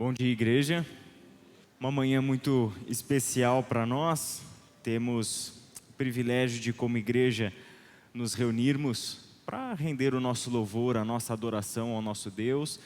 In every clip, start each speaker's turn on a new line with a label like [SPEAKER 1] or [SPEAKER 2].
[SPEAKER 1] Bom dia, igreja. Uma manhã muito especial para nós. Temos o privilégio de, como igreja, nos reunirmos para render o nosso louvor, a nossa adoração ao nosso Deus,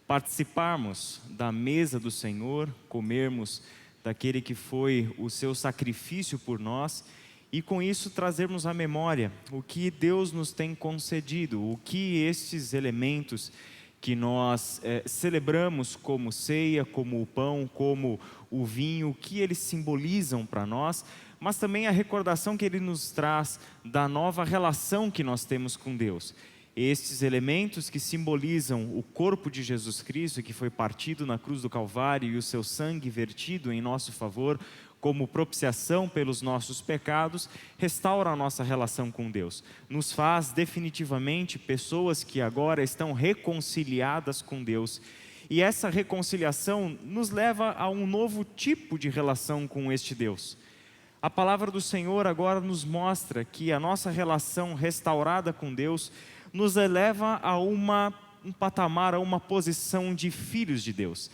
[SPEAKER 1] participarmos da mesa do Senhor, comermos daquele que foi o seu sacrifício por nós e com isso trazermos à memória o que Deus nos tem concedido, o que estes elementos que nós celebramos como ceia, como o pão, como o vinho, o que eles simbolizam para nós, mas também a recordação que ele nos traz da nova relação que nós temos com Deus. Estes elementos que simbolizam o corpo de Jesus Cristo, que foi partido na cruz do Calvário e o seu sangue vertido em nosso favor, como propiciação pelos nossos pecados, restaura a nossa relação com Deus. Nos faz definitivamente pessoas que agora estão reconciliadas com Deus. E essa reconciliação nos leva a um novo tipo de relação com este Deus. A palavra do Senhor agora nos mostra que a nossa relação restaurada com Deus nos eleva a um patamar, a uma posição de filhos de Deus.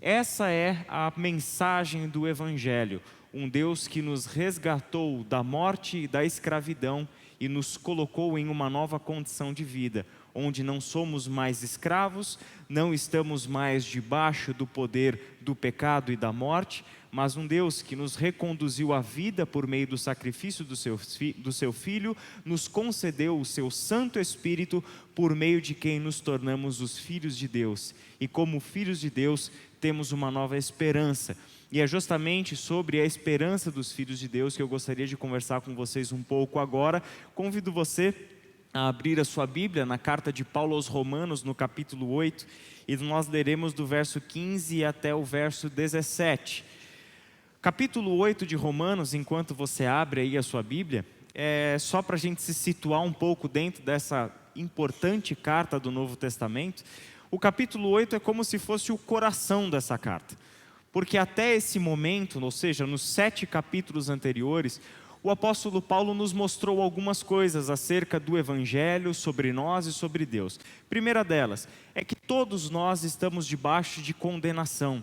[SPEAKER 1] Essa é a mensagem do Evangelho, um Deus que nos resgatou da morte e da escravidão e nos colocou em uma nova condição de vida, onde não somos mais escravos, não estamos mais debaixo do poder do pecado e da morte, mas um Deus que nos reconduziu à vida por meio do sacrifício do seu Filho, nos concedeu o seu Santo Espírito, por meio de quem nos tornamos os filhos de Deus. E como filhos de Deus, temos uma nova esperança. E é justamente sobre a esperança dos filhos de Deus que eu gostaria de conversar com vocês um pouco agora. Convido você a abrir a sua Bíblia na carta de Paulo aos Romanos, no capítulo 8, e nós leremos do verso 15 até o verso 17. Capítulo 8 de Romanos, enquanto você abre aí a sua Bíblia, é só para a gente se situar um pouco dentro dessa importante carta do Novo Testamento. O capítulo 8 é como se fosse o coração dessa carta, porque até esse momento, ou seja, nos 7 capítulos anteriores, o apóstolo Paulo nos mostrou algumas coisas acerca do Evangelho, sobre nós e sobre Deus. Primeira delas é que todos nós estamos debaixo de condenação,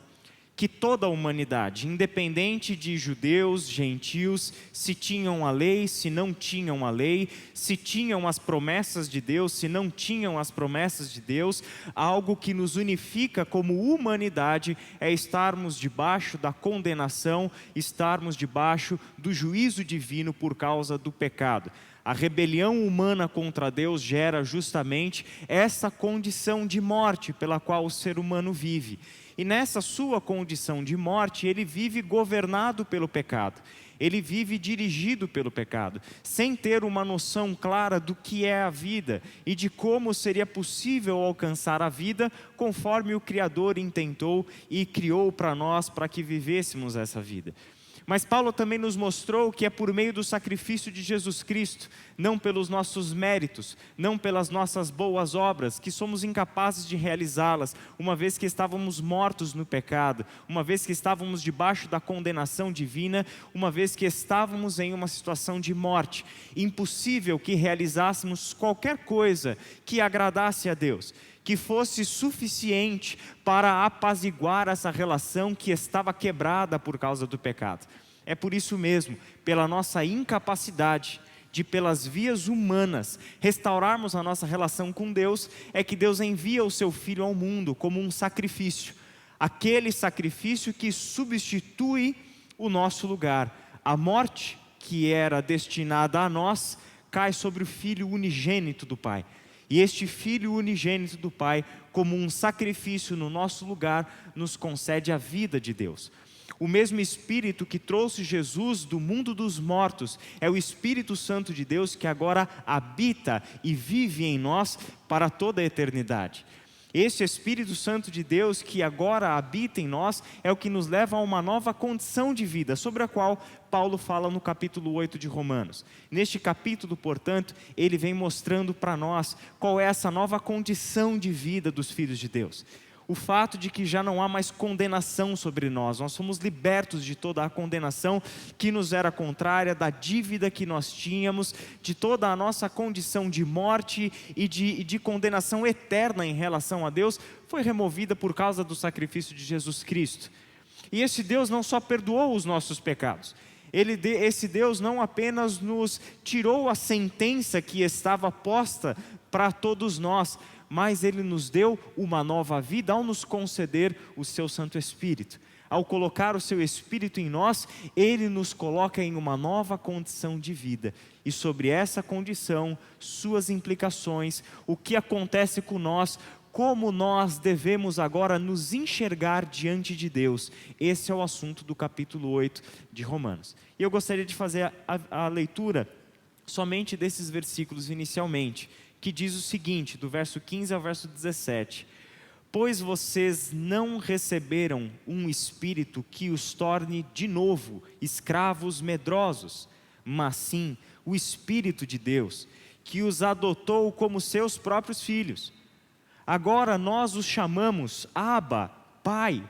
[SPEAKER 1] que toda a humanidade, independente de judeus, gentios, se tinham a lei, se não tinham a lei, se tinham as promessas de Deus, se não tinham as promessas de Deus, algo que nos unifica como humanidade é estarmos debaixo da condenação, estarmos debaixo do juízo divino por causa do pecado. A rebelião humana contra Deus gera justamente essa condição de morte pela qual o ser humano vive. E nessa sua condição de morte, ele vive governado pelo pecado. Ele vive dirigido pelo pecado, sem ter uma noção clara do que é a vida e de como seria possível alcançar a vida conforme o Criador intentou e criou para nós, para que vivêssemos essa vida. Mas Paulo também nos mostrou que é por meio do sacrifício de Jesus Cristo, não pelos nossos méritos, não pelas nossas boas obras, que somos incapazes de realizá-las, uma vez que estávamos mortos no pecado, uma vez que estávamos debaixo da condenação divina, uma vez que estávamos em uma situação de morte. Impossível que realizássemos qualquer coisa que agradasse a Deus, que fosse suficiente para apaziguar essa relação que estava quebrada por causa do pecado. É por isso mesmo, pela nossa incapacidade de, pelas vias humanas, restaurarmos a nossa relação com Deus, é que Deus envia o seu Filho ao mundo como um sacrifício. Aquele sacrifício que substitui o nosso lugar. A morte que era destinada a nós, cai sobre o Filho unigênito do Pai. E este Filho unigênito do Pai, como um sacrifício no nosso lugar, nos concede a vida de Deus. O mesmo Espírito que trouxe Jesus do mundo dos mortos, é o Espírito Santo de Deus que agora habita e vive em nós para toda a eternidade. Esse Espírito Santo de Deus que agora habita em nós é o que nos leva a uma nova condição de vida, sobre a qual Paulo fala no capítulo 8 de Romanos. Neste capítulo, portanto, ele vem mostrando para nós qual é essa nova condição de vida dos filhos de Deus. O fato de que já não há mais condenação sobre nós somos libertos de toda a condenação que nos era contrária, da dívida que nós tínhamos, de toda a nossa condição de morte e de condenação eterna em relação a Deus, foi removida por causa do sacrifício de Jesus Cristo. E esse Deus não só perdoou os nossos pecados, esse Deus não apenas nos tirou a sentença que estava posta para todos nós, mas Ele nos deu uma nova vida ao nos conceder o Seu Santo Espírito. Ao colocar o Seu Espírito em nós, Ele nos coloca em uma nova condição de vida. E sobre essa condição, suas implicações, o que acontece com nós, como nós devemos agora nos enxergar diante de Deus. Esse é o assunto do capítulo 8 de Romanos. E eu gostaria de fazer a leitura somente desses versículos inicialmente, que diz o seguinte, do verso 15 ao verso 17. Pois vocês não receberam um espírito que os torne de novo escravos medrosos, mas sim o Espírito de Deus, que os adotou como seus próprios filhos. Agora nós os chamamos Abba, Pai,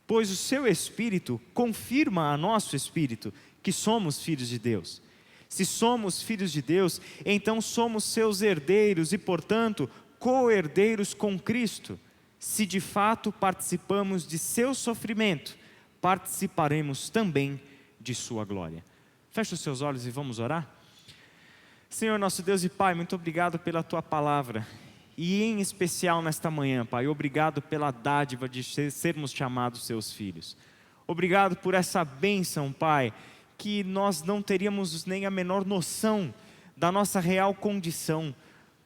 [SPEAKER 1] pois o seu Espírito confirma a nosso Espírito que somos filhos de Deus. Se somos filhos de Deus, então somos seus herdeiros e, portanto, co-herdeiros com Cristo. Se de fato participamos de seu sofrimento, participaremos também de sua glória. Feche os seus olhos e vamos orar? Senhor nosso Deus e Pai, muito obrigado pela Tua palavra. E em especial nesta manhã, Pai, obrigado pela dádiva de sermos chamados seus filhos. Obrigado por essa bênção, Pai, que nós não teríamos nem a menor noção da nossa real condição,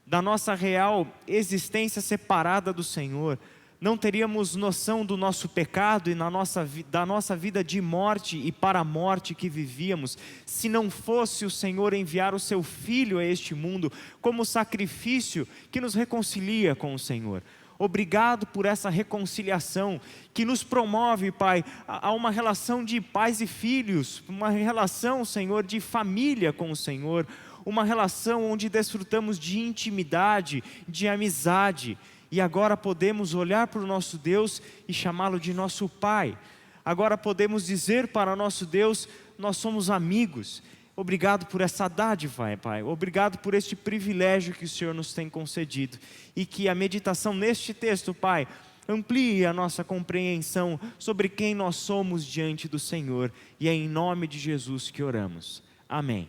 [SPEAKER 1] da nossa real existência separada do Senhor. Não teríamos noção do nosso pecado e da nossa vida de morte e para a morte que vivíamos, se não fosse o Senhor enviar o Seu Filho a este mundo como sacrifício que nos reconcilia com o Senhor. Obrigado por essa reconciliação que nos promove, Pai, a uma relação de pais e filhos, uma relação, Senhor, de família com o Senhor, uma relação onde desfrutamos de intimidade, de amizade, e agora podemos olhar para o nosso Deus e chamá-lo de nosso Pai. Agora podemos dizer para nosso Deus, nós somos amigos. Obrigado por essa dádiva, Pai. Obrigado por este privilégio que o Senhor nos tem concedido. E que a meditação neste texto, Pai, amplie a nossa compreensão sobre quem nós somos diante do Senhor. E é em nome de Jesus que oramos. Amém.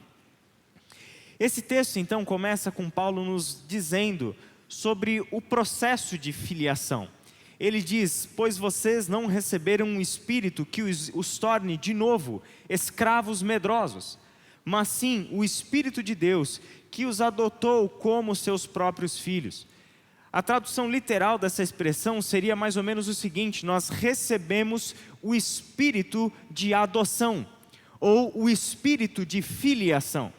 [SPEAKER 1] Esse texto, então, começa com Paulo nos dizendo sobre o processo de filiação. Ele diz, pois vocês não receberam um espírito que os torne de novo escravos medrosos, mas sim o Espírito de Deus, que os adotou como seus próprios filhos. A tradução literal dessa expressão seria mais ou menos o seguinte: nós recebemos o espírito de adoção, ou o espírito de filiação.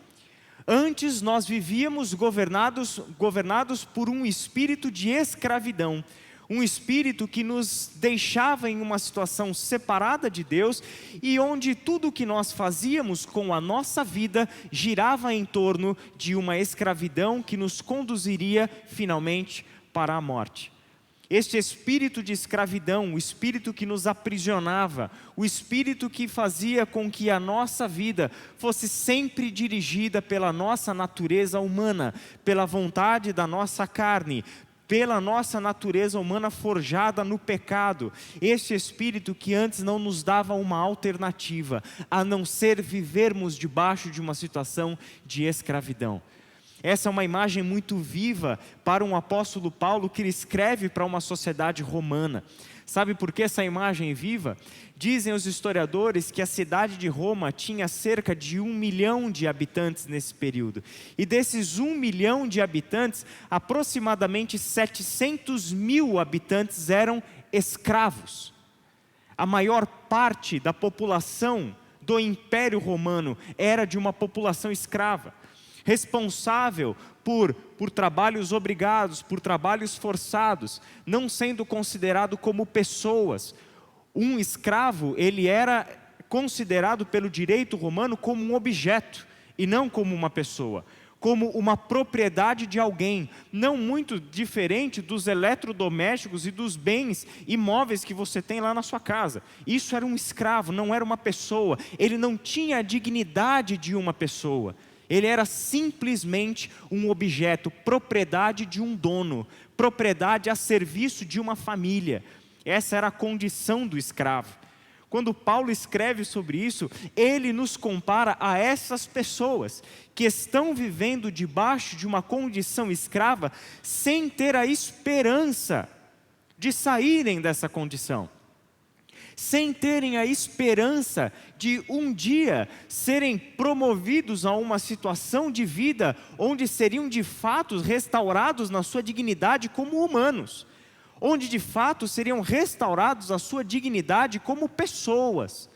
[SPEAKER 1] Antes nós vivíamos governados por um espírito de escravidão, um espírito que nos deixava em uma situação separada de Deus e onde tudo o que nós fazíamos com a nossa vida girava em torno de uma escravidão que nos conduziria finalmente para a morte. Este espírito de escravidão, o espírito que nos aprisionava, o espírito que fazia com que a nossa vida fosse sempre dirigida pela nossa natureza humana, pela vontade da nossa carne, pela nossa natureza humana forjada no pecado. Este espírito que antes não nos dava uma alternativa, a não ser vivermos debaixo de uma situação de escravidão. Essa é uma imagem muito viva para um apóstolo Paulo que ele escreve para uma sociedade romana. Sabe por que essa imagem é viva? Dizem os historiadores que a cidade de Roma tinha cerca de 1 milhão de habitantes nesse período. E desses 1 milhão de habitantes, aproximadamente 700 mil habitantes eram escravos. A maior parte da população do Império Romano era de uma população escrava, responsável por trabalhos obrigados, por trabalhos forçados, não sendo considerado como pessoas. Um escravo, ele era considerado pelo direito romano como um objeto, e não como uma pessoa, como uma propriedade de alguém, não muito diferente dos eletrodomésticos e dos bens imóveis que você tem lá na sua casa. Isso era um escravo, não era uma pessoa, ele não tinha a dignidade de uma pessoa. Ele era simplesmente um objeto, propriedade de um dono, propriedade a serviço de uma família. Essa era a condição do escravo. Quando Paulo escreve sobre isso, ele nos compara a essas pessoas que estão vivendo debaixo de uma condição escrava sem ter a esperança de saírem dessa condição, sem terem a esperança de um dia serem promovidos a uma situação de vida onde seriam de fato restaurados na sua dignidade como humanos, onde de fato seriam restaurados a sua dignidade como pessoas.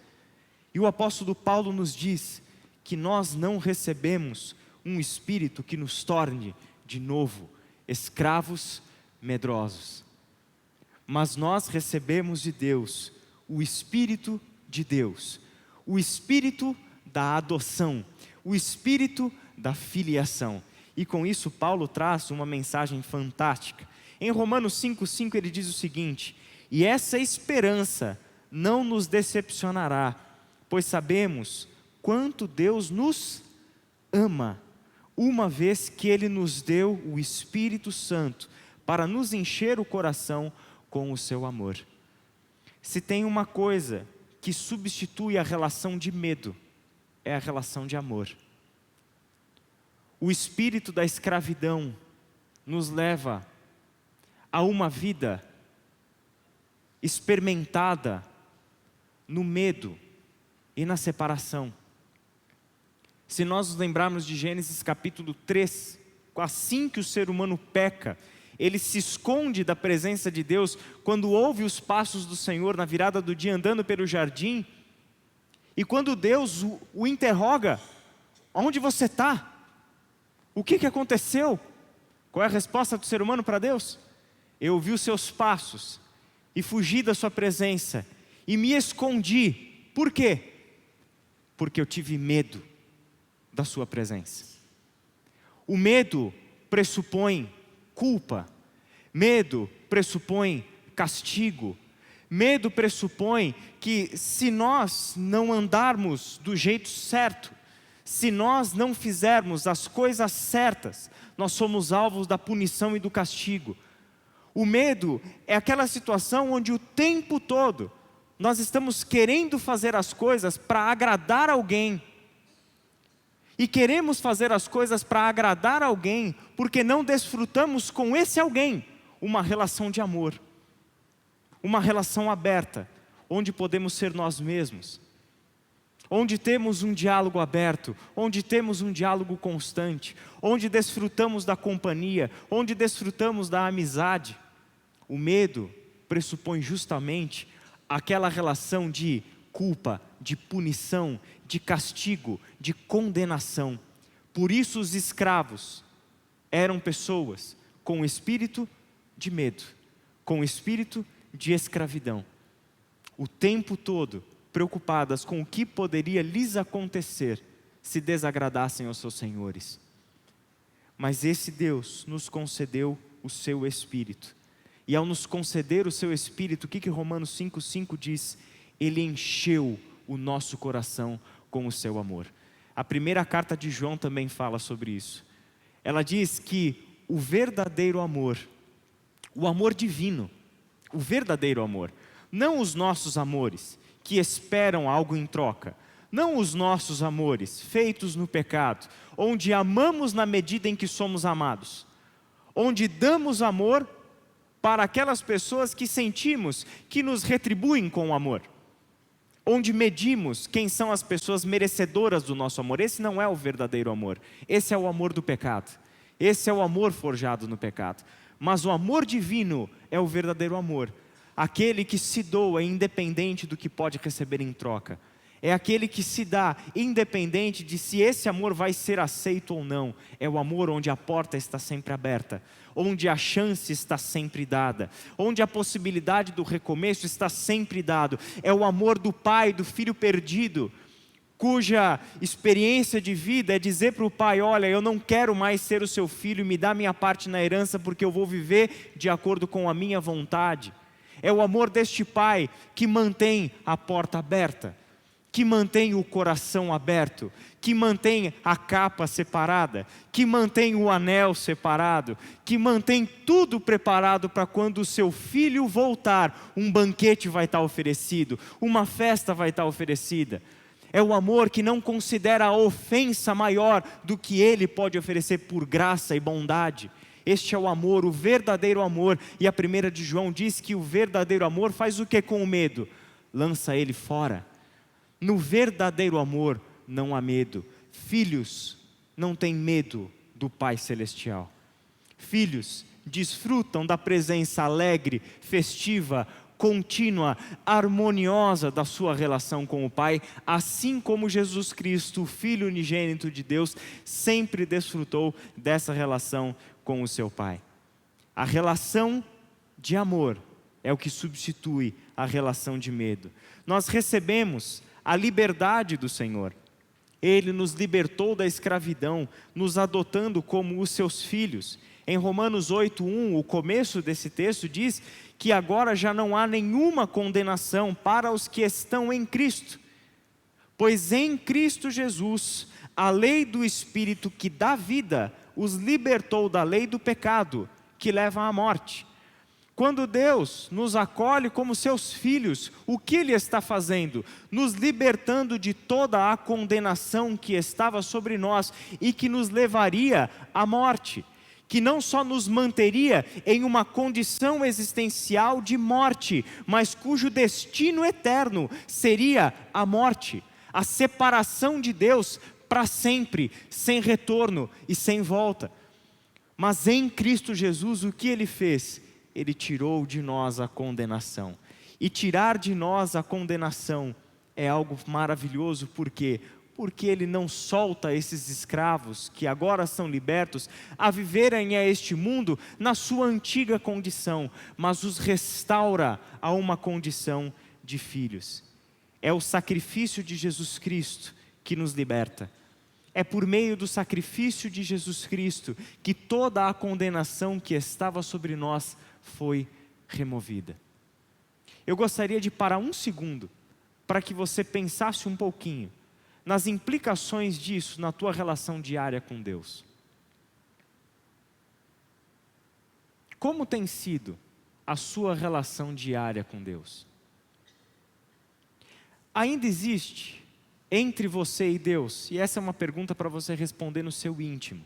[SPEAKER 1] E o apóstolo Paulo nos diz que nós não recebemos um espírito que nos torne de novo escravos medrosos, mas nós recebemos de Deus o Espírito de Deus, o Espírito da adoção, o Espírito da filiação. E com isso Paulo traz uma mensagem fantástica. Em Romanos 5,5 ele diz o seguinte: e essa esperança não nos decepcionará, pois sabemos quanto Deus nos ama, uma vez que Ele nos deu o Espírito Santo para nos encher o coração com o seu amor. Se tem uma coisa que substitui a relação de medo, é a relação de amor. O espírito da escravidão nos leva a uma vida experimentada no medo e na separação. Se nós nos lembrarmos de Gênesis capítulo 3, assim que o ser humano peca, ele se esconde da presença de Deus quando ouve os passos do Senhor na virada do dia andando pelo jardim, e quando Deus o interroga: onde você está? O que aconteceu? Qual é a resposta do ser humano para Deus? Eu ouvi os seus passos e fugi da sua presença e me escondi. Por quê? Porque eu tive medo da sua presença. O medo pressupõe culpa, medo pressupõe castigo, medo pressupõe que se nós não andarmos do jeito certo, se nós não fizermos as coisas certas, nós somos alvos da punição e do castigo. O medo é aquela situação onde o tempo todo nós estamos querendo fazer as coisas para agradar alguém. E queremos fazer as coisas para agradar alguém, porque não desfrutamos com esse alguém uma relação de amor, uma relação aberta, onde podemos ser nós mesmos, onde temos um diálogo aberto, onde temos um diálogo constante, onde desfrutamos da companhia, onde desfrutamos da amizade. O medo pressupõe justamente aquela relação de culpa, de punição, de castigo, de condenação. Por isso os escravos eram pessoas com espírito de medo, com espírito de escravidão, o tempo todo preocupadas com o que poderia lhes acontecer se desagradassem aos seus senhores. Mas esse Deus nos concedeu o seu Espírito, e ao nos conceder o seu Espírito, o que Romanos 5,5 diz? Ele encheu o nosso coração com o seu amor. A primeira carta de João também fala sobre isso. Ela diz que o verdadeiro amor, o amor divino, o verdadeiro amor, não os nossos amores que esperam algo em troca, não os nossos amores feitos no pecado, onde amamos na medida em que somos amados, onde damos amor para aquelas pessoas que sentimos que nos retribuem com o amor, onde medimos quem são as pessoas merecedoras do nosso amor. Esse não é o verdadeiro amor, esse é o amor do pecado, esse é o amor forjado no pecado. Mas o amor divino é o verdadeiro amor, aquele que se doa independente do que pode receber em troca, é aquele que se dá independente de se esse amor vai ser aceito ou não. É o amor onde a porta está sempre aberta, onde a chance está sempre dada, onde a possibilidade do recomeço está sempre dado. É o amor do pai, do filho perdido, cuja experiência de vida é dizer para o pai: olha, eu não quero mais ser o seu filho, me dá minha parte na herança, porque eu vou viver de acordo com a minha vontade. É o amor deste pai que mantém a porta aberta, que mantém o coração aberto, que mantém a capa separada, que mantém o anel separado, que mantém tudo preparado para quando o seu filho voltar, um banquete vai estar oferecido, uma festa vai estar oferecida. É o amor que não considera a ofensa maior do que ele pode oferecer por graça e bondade. Este é o amor, o verdadeiro amor. E a 1 de João diz que o verdadeiro amor faz o que com o medo? Lança ele fora. No verdadeiro amor não há medo. Filhos não têm medo do Pai Celestial. Filhos desfrutam da presença alegre, festiva, contínua, harmoniosa da sua relação com o Pai, assim como Jesus Cristo, o Filho unigênito de Deus, sempre desfrutou dessa relação com o seu Pai. A relação de amor é o que substitui a relação de medo. Nós recebemos a liberdade do Senhor. Ele nos libertou da escravidão, nos adotando como os seus filhos. Em Romanos 8:1, o começo desse texto diz que agora já não há nenhuma condenação para os que estão em Cristo. Pois em Cristo Jesus, a lei do Espírito que dá vida, os libertou da lei do pecado, que leva à morte. Quando Deus nos acolhe como seus filhos, o que Ele está fazendo? Nos libertando de toda a condenação que estava sobre nós e que nos levaria à morte, que não só nos manteria em uma condição existencial de morte, mas cujo destino eterno seria a morte, a separação de Deus para sempre, sem retorno e sem volta. Mas em Cristo Jesus, o que Ele fez? Ele tirou de nós a condenação. E tirar de nós a condenação é algo maravilhoso, por quê? Porque Ele não solta esses escravos, que agora são libertos, a viverem a este mundo na sua antiga condição, mas os restaura a uma condição de filhos. É o sacrifício de Jesus Cristo que nos liberta. É por meio do sacrifício de Jesus Cristo que toda a condenação que estava sobre nós foi removida. Eu gostaria de parar um segundo para que você pensasse um pouquinho nas implicações disso na tua relação diária com Deus. Como tem sido a sua relação diária com Deus? Ainda existe entre você e Deus, e essa é uma pergunta para você responder no seu íntimo,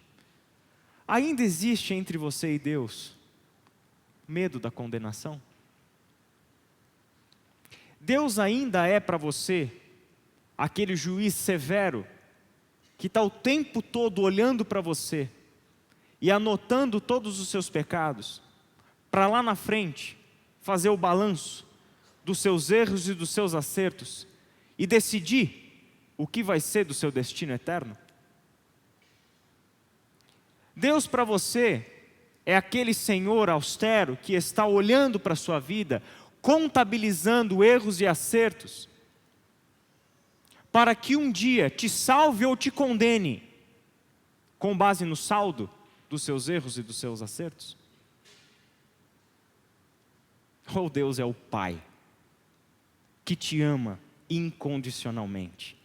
[SPEAKER 1] ainda existe entre você e Deus medo da condenação? Deus ainda é para você aquele juiz severo que está o tempo todo olhando para você e anotando todos os seus pecados, para lá na frente fazer o balanço dos seus erros e dos seus acertos e decidir o que vai ser do seu destino eterno? Deus para você é aquele Senhor austero que está olhando para a sua vida, contabilizando erros e acertos, para que um dia te salve ou te condene, com base no saldo dos seus erros e dos seus acertos? Ou Deus é o Pai, que te ama incondicionalmente,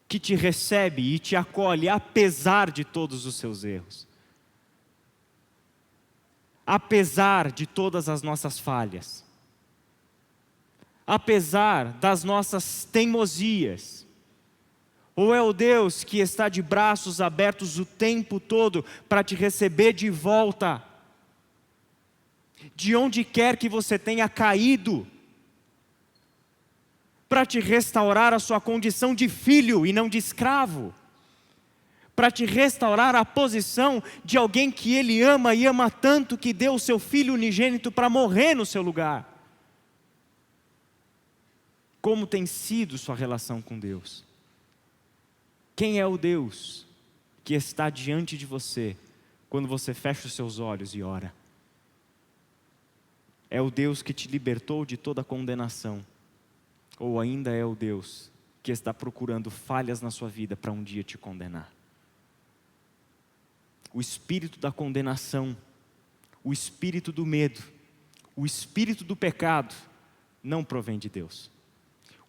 [SPEAKER 1] que te recebe e te acolhe apesar de todos os seus erros, apesar de todas as nossas falhas, apesar das nossas teimosias? Ou é o Deus que está de braços abertos o tempo todo para te receber de volta, de onde quer que você tenha caído, para te restaurar a sua condição de filho e não de escravo, para te restaurar a posição de alguém que Ele ama e ama tanto que deu o seu Filho unigênito para morrer no seu lugar? Como tem sido sua relação com Deus? Quem é o Deus que está diante de você quando você fecha os seus olhos e ora? É o Deus que te libertou de toda condenação? Ou ainda é o Deus que está procurando falhas na sua vida para um dia te condenar? O espírito da condenação, o espírito do medo, o espírito do pecado não provém de Deus.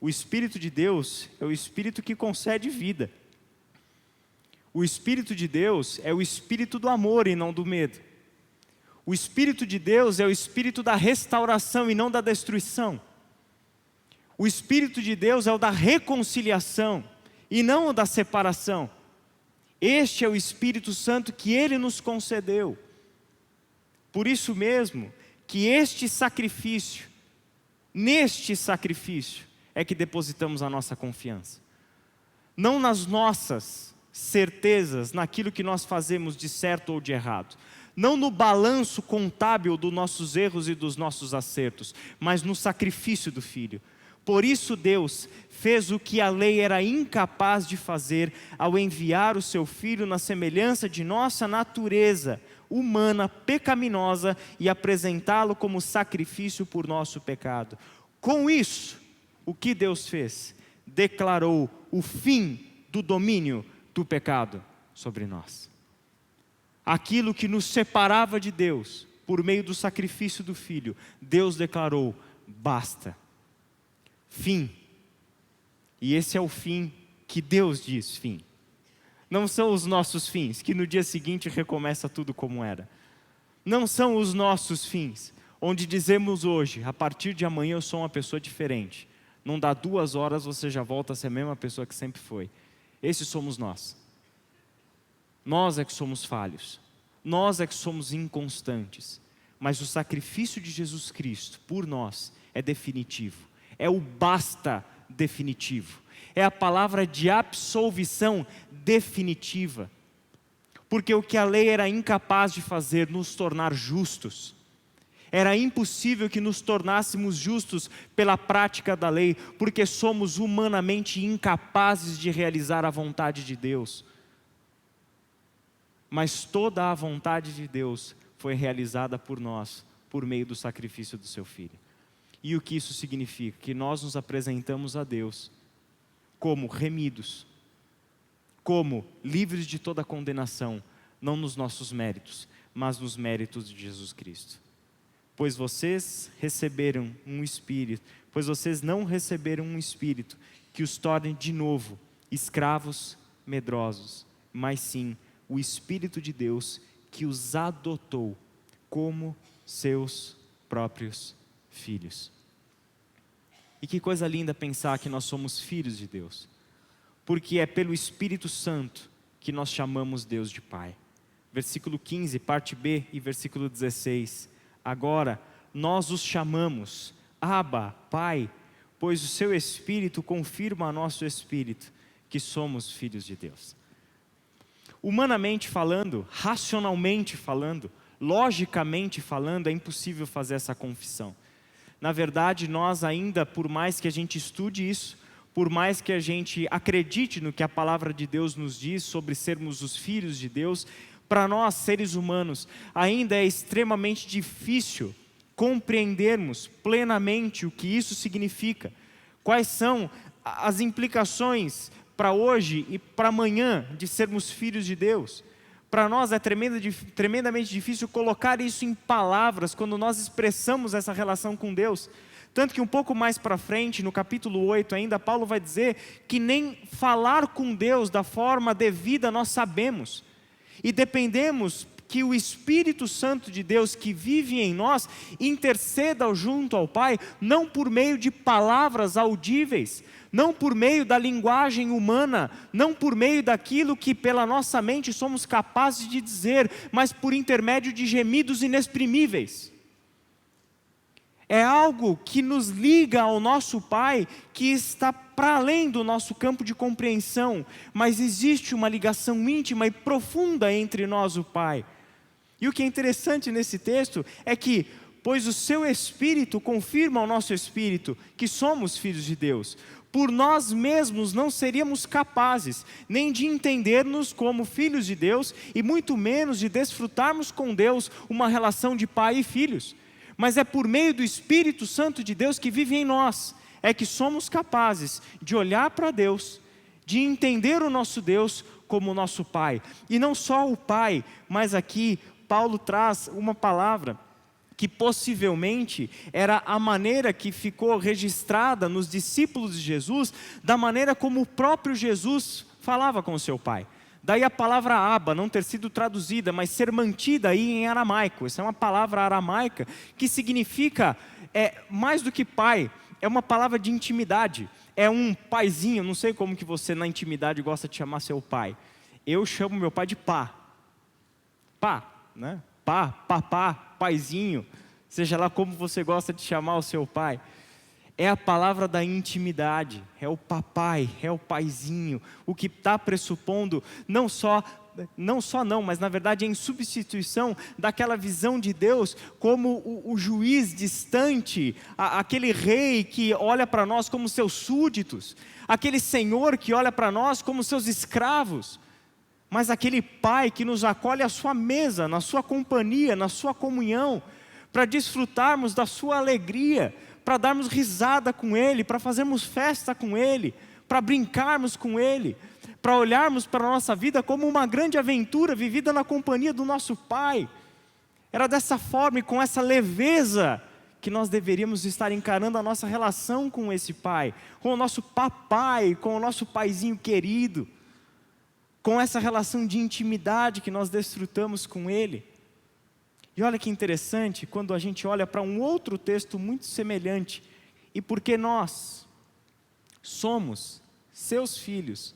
[SPEAKER 1] O Espírito de Deus é o Espírito que concede vida. O Espírito de Deus é o Espírito do amor e não do medo. O Espírito de Deus é o Espírito da restauração e não da destruição. O Espírito de Deus é o da reconciliação e não o da separação. Este é o Espírito Santo que Ele nos concedeu. Por isso mesmo que neste sacrifício é que depositamos a nossa confiança. Não nas nossas certezas, naquilo que nós fazemos de certo ou de errado. Não no balanço contábil dos nossos erros e dos nossos acertos, mas no sacrifício do Filho. Por isso Deus fez o que a lei era incapaz de fazer ao enviar o seu Filho na semelhança de nossa natureza humana, pecaminosa, e apresentá-lo como sacrifício por nosso pecado. Com isso, o que Deus fez? Declarou o fim do domínio do pecado sobre nós. Aquilo que nos separava de Deus, por meio do sacrifício do Filho, Deus declarou: basta. Fim. E esse é o fim que Deus diz fim. Não são os nossos fins, que no dia seguinte recomeça tudo como era. Não são os nossos fins, onde dizemos hoje, a partir de amanhã eu sou uma pessoa diferente. Não dá 2 horas, você já volta a ser a mesma pessoa que sempre foi. Esses somos nós. Nós é que somos falhos. Nós é que somos inconstantes. Mas o sacrifício de Jesus Cristo por nós é definitivo. É o basta definitivo. É a palavra de absolvição definitiva. Porque o que a lei era incapaz de fazer, nos tornar justos. Era impossível que nos tornássemos justos pela prática da lei, porque somos humanamente incapazes de realizar a vontade de Deus. Mas toda a vontade de Deus foi realizada por nós, por meio do sacrifício do seu Filho. E o que isso significa? Que nós nos apresentamos a Deus como remidos, como livres de toda condenação, não nos nossos méritos, mas nos méritos de Jesus Cristo. Pois vocês receberam um Espírito, pois vocês não receberam um Espírito que os torne de novo escravos medrosos, mas sim o Espírito de Deus que os adotou como seus próprios filhos. E que coisa linda pensar que nós somos filhos de Deus, porque é pelo Espírito Santo que nós chamamos Deus de Pai. Versículo 15, parte B, e versículo 16. Agora nós os chamamos Abba, Pai, pois o seu Espírito confirma a nosso Espírito que somos filhos de Deus. Humanamente falando, racionalmente falando, logicamente falando, é impossível fazer essa confissão. Na verdade, nós ainda, por mais que a gente estude isso, por mais que a gente acredite no que a palavra de Deus nos diz sobre sermos os filhos de Deus, para nós, seres humanos, ainda é extremamente difícil compreendermos plenamente o que isso significa. Quais são as implicações para hoje e para amanhã de sermos filhos de Deus? Para nós é tremendamente difícil colocar isso em palavras quando nós expressamos essa relação com Deus. Tanto que um pouco mais para frente, no capítulo 8 ainda, Paulo vai dizer que nem falar com Deus da forma devida nós sabemos. E dependemos que o Espírito Santo de Deus que vive em nós interceda junto ao Pai, não por meio de palavras audíveis, não por meio da linguagem humana, não por meio daquilo que pela nossa mente somos capazes de dizer, mas por intermédio de gemidos inexprimíveis. É algo que nos liga ao nosso Pai, que está para além do nosso campo de compreensão, mas existe uma ligação íntima e profunda entre nós e o Pai. E o que é interessante nesse texto é que, pois o seu Espírito confirma ao nosso Espírito que somos filhos de Deus, por nós mesmos não seríamos capazes nem de entender-nos como filhos de Deus e muito menos de desfrutarmos com Deus uma relação de pai e filhos. Mas é por meio do Espírito Santo de Deus que vive em nós, é que somos capazes de olhar para Deus, de entender o nosso Deus como o nosso Pai. E não só o Pai, mas aqui Paulo traz uma palavra que possivelmente era a maneira que ficou registrada nos discípulos de Jesus, da maneira como o próprio Jesus falava com o seu pai. Daí a palavra Abba não ter sido traduzida, mas ser mantida aí em aramaico. Essa é uma palavra aramaica que significa mais do que pai, é uma palavra de intimidade. É um paizinho, não sei como que você na intimidade gosta de chamar seu pai. Eu chamo meu pai de pá. Pá, né? Pá, papá, paizinho, seja lá como você gosta de chamar o seu pai. É a palavra da intimidade, é o papai, é o paizinho, o que está pressupondo mas na verdade é em substituição daquela visão de Deus como o juiz distante, aquele rei que olha para nós como seus súditos, aquele senhor que olha para nós como seus escravos, mas aquele pai que nos acolhe à sua mesa, na sua companhia, na sua comunhão, para desfrutarmos da sua alegria, para darmos risada com Ele, para fazermos festa com Ele, para brincarmos com Ele, para olharmos para a nossa vida como uma grande aventura vivida na companhia do nosso Pai. Era dessa forma e com essa leveza que nós deveríamos estar encarando a nossa relação com esse Pai, com o nosso papai, com o nosso paizinho querido, com essa relação de intimidade que nós desfrutamos com Ele. E olha que interessante, quando a gente olha para um outro texto muito semelhante, e porque nós somos seus filhos,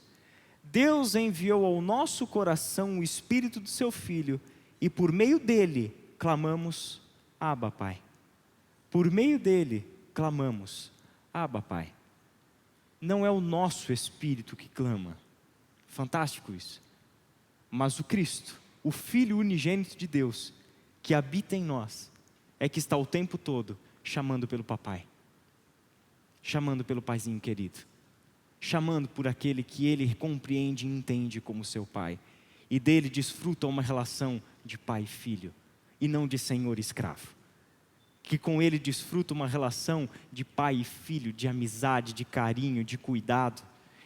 [SPEAKER 1] Deus enviou ao nosso coração o Espírito do seu Filho, e por meio dele clamamos, Abba, Pai. Por meio dele clamamos, Abba, Pai. Não é o nosso espírito que clama, fantástico isso, mas o Cristo, o Filho unigênito de Deus, que habita em nós, é que está o tempo todo chamando pelo papai, chamando pelo paizinho querido, chamando por aquele que ele compreende e entende como seu pai, e dele desfruta uma relação de pai e filho, e não de senhor e escravo, que com ele desfruta uma relação de pai e filho, de amizade, de carinho, de cuidado,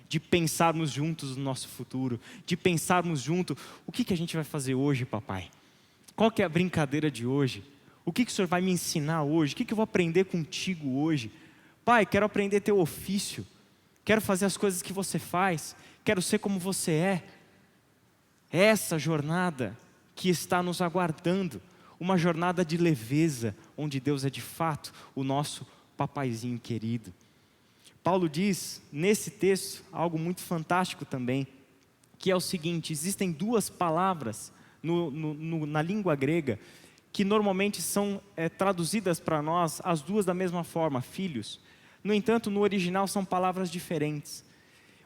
[SPEAKER 1] de pensarmos juntos no nosso futuro, de pensarmos junto, o que a gente vai fazer hoje, papai? Qual que é a brincadeira de hoje? O que o Senhor vai me ensinar hoje? O que eu vou aprender contigo hoje? Pai, quero aprender teu ofício. Quero fazer as coisas que você faz. Quero ser como você é. É essa jornada que está nos aguardando. Uma jornada de leveza, onde Deus é de fato o nosso papaizinho querido. Paulo diz, nesse texto, algo muito fantástico também, que é o seguinte: existem duas palavras na língua grega, que normalmente são traduzidas para nós, as duas da mesma forma, filhos. No entanto, no original são palavras diferentes.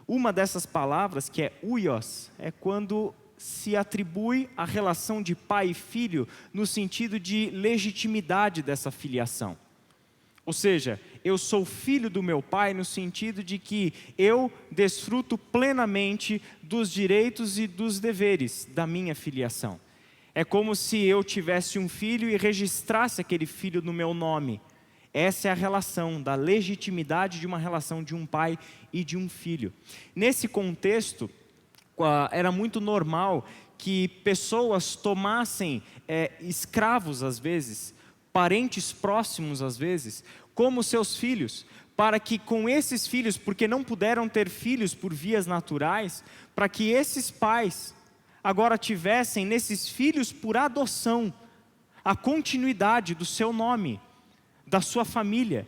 [SPEAKER 1] Uma dessas palavras, que é huios, é quando se atribui a relação de pai e filho, no sentido de legitimidade dessa filiação. Ou seja, eu sou filho do meu pai no sentido de que eu desfruto plenamente dos direitos e dos deveres da minha filiação. É como se eu tivesse um filho e registrasse aquele filho no meu nome. Essa é a relação da legitimidade de uma relação de um pai e de um filho. Nesse contexto, era muito normal que pessoas tomassem escravos às vezes, parentes próximos às vezes, como seus filhos, para que com esses filhos, porque não puderam ter filhos por vias naturais, para que esses pais agora tivessem nesses filhos por adoção a continuidade do seu nome, da sua família,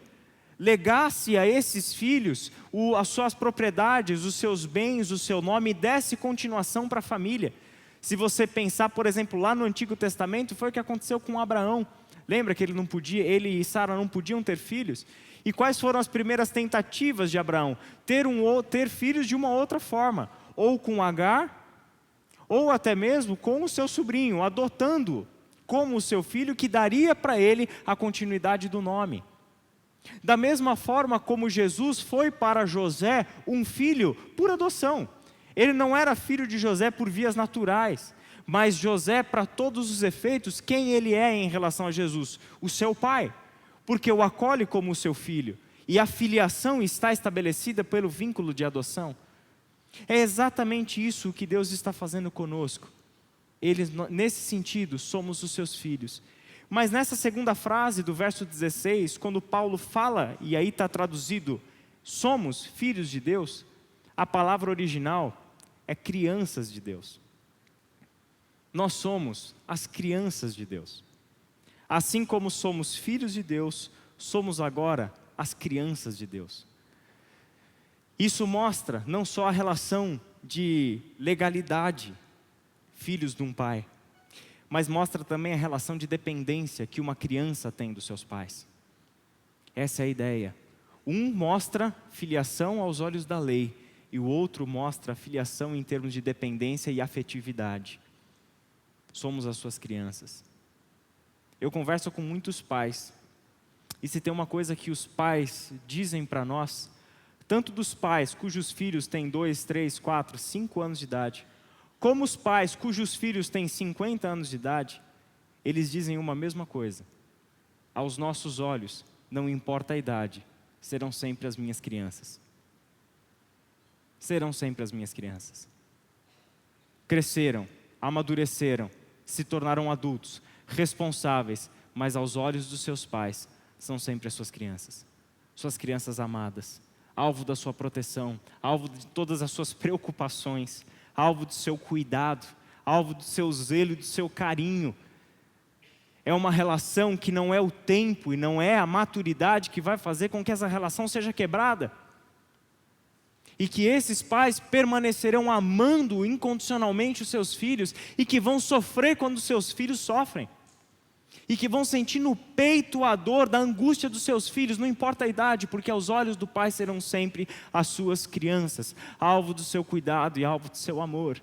[SPEAKER 1] legasse a esses filhos as suas propriedades, os seus bens, o seu nome, e desse continuação para a família. Se você pensar, por exemplo, lá no Antigo Testamento, foi o que aconteceu com Abraão. Lembra que ele e Sara não podiam ter filhos? E quais foram as primeiras tentativas de Abraão? Ter filhos de uma outra forma, ou com Agar, ou até mesmo com o seu sobrinho, adotando como o seu filho, que daria para ele a continuidade do nome. Da mesma forma como Jesus foi para José um filho por adoção. Ele não era filho de José por vias naturais, mas José, para todos os efeitos, quem ele é em relação a Jesus? O seu pai, porque o acolhe como o seu filho, e a filiação está estabelecida pelo vínculo de adoção. É exatamente isso que Deus está fazendo conosco. Nesse sentido, somos os seus filhos. Mas nessa segunda frase do verso 16, quando Paulo fala, e aí está traduzido, somos filhos de Deus, a palavra original é crianças de Deus. Nós somos as crianças de Deus. Assim como somos filhos de Deus, somos agora as crianças de Deus. Isso mostra não só a relação de legalidade, filhos de um pai, mas mostra também a relação de dependência que uma criança tem dos seus pais. Essa é a ideia. Um mostra filiação aos olhos da lei, e o outro mostra filiação em termos de dependência e afetividade. Somos as suas crianças. Eu converso com muitos pais, e se tem uma coisa que os pais dizem para nós, tanto dos pais cujos filhos têm 2, 3, 4, 5 anos de idade, como os pais cujos filhos têm 50 anos de idade, eles dizem uma mesma coisa. Aos nossos olhos, não importa a idade, serão sempre as minhas crianças. Serão sempre as minhas crianças. Cresceram, amadureceram, se tornaram adultos, responsáveis, mas aos olhos dos seus pais, são sempre as suas crianças amadas, alvo da sua proteção, alvo de todas as suas preocupações, alvo do seu cuidado, alvo do seu zelo e do seu carinho. É uma relação que não é o tempo e não é a maturidade que vai fazer com que essa relação seja quebrada. E que esses pais permanecerão amando incondicionalmente os seus filhos e que vão sofrer quando os seus filhos sofrem. E que vão sentir no peito a dor da angústia dos seus filhos, não importa a idade, porque aos olhos do pai serão sempre as suas crianças, alvo do seu cuidado e alvo do seu amor.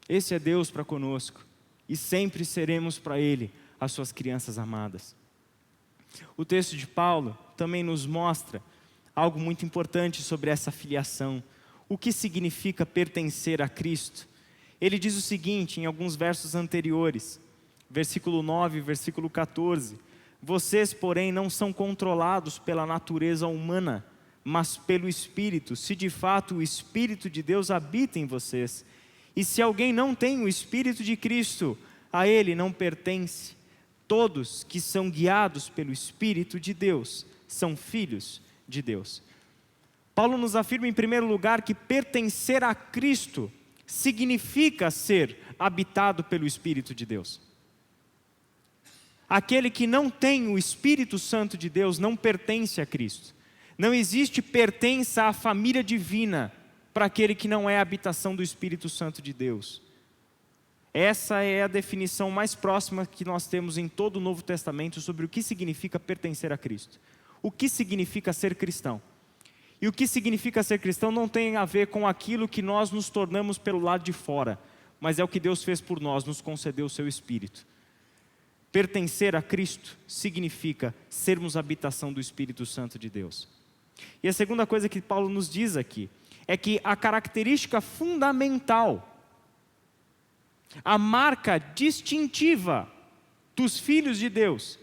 [SPEAKER 1] Esse é Deus para conosco, e sempre seremos para Ele as suas crianças amadas. O texto de Paulo também nos mostra algo muito importante sobre essa filiação. O que significa pertencer a Cristo? Ele diz o seguinte em alguns versos anteriores, versículo 9 e versículo 14. Vocês, porém, não são controlados pela natureza humana, mas pelo Espírito, se de fato o Espírito de Deus habita em vocês. E se alguém não tem o Espírito de Cristo, a ele não pertence. Todos que são guiados pelo Espírito de Deus são filhos de Deus. Paulo nos afirma em primeiro lugar que pertencer a Cristo significa ser habitado pelo Espírito de Deus. Aquele que não tem o Espírito Santo de Deus não pertence a Cristo. Não existe pertença à família divina para aquele que não é a habitação do Espírito Santo de Deus. Essa é a definição mais próxima que nós temos em todo o Novo Testamento sobre o que significa pertencer a Cristo. O que significa ser cristão. E o que significa ser cristão não tem a ver com aquilo que nós nos tornamos pelo lado de fora, mas é o que Deus fez por nós, nos concedeu o seu Espírito. Pertencer a Cristo significa sermos habitação do Espírito Santo de Deus. E a segunda coisa que Paulo nos diz aqui é que a característica fundamental, a marca distintiva dos filhos de Deus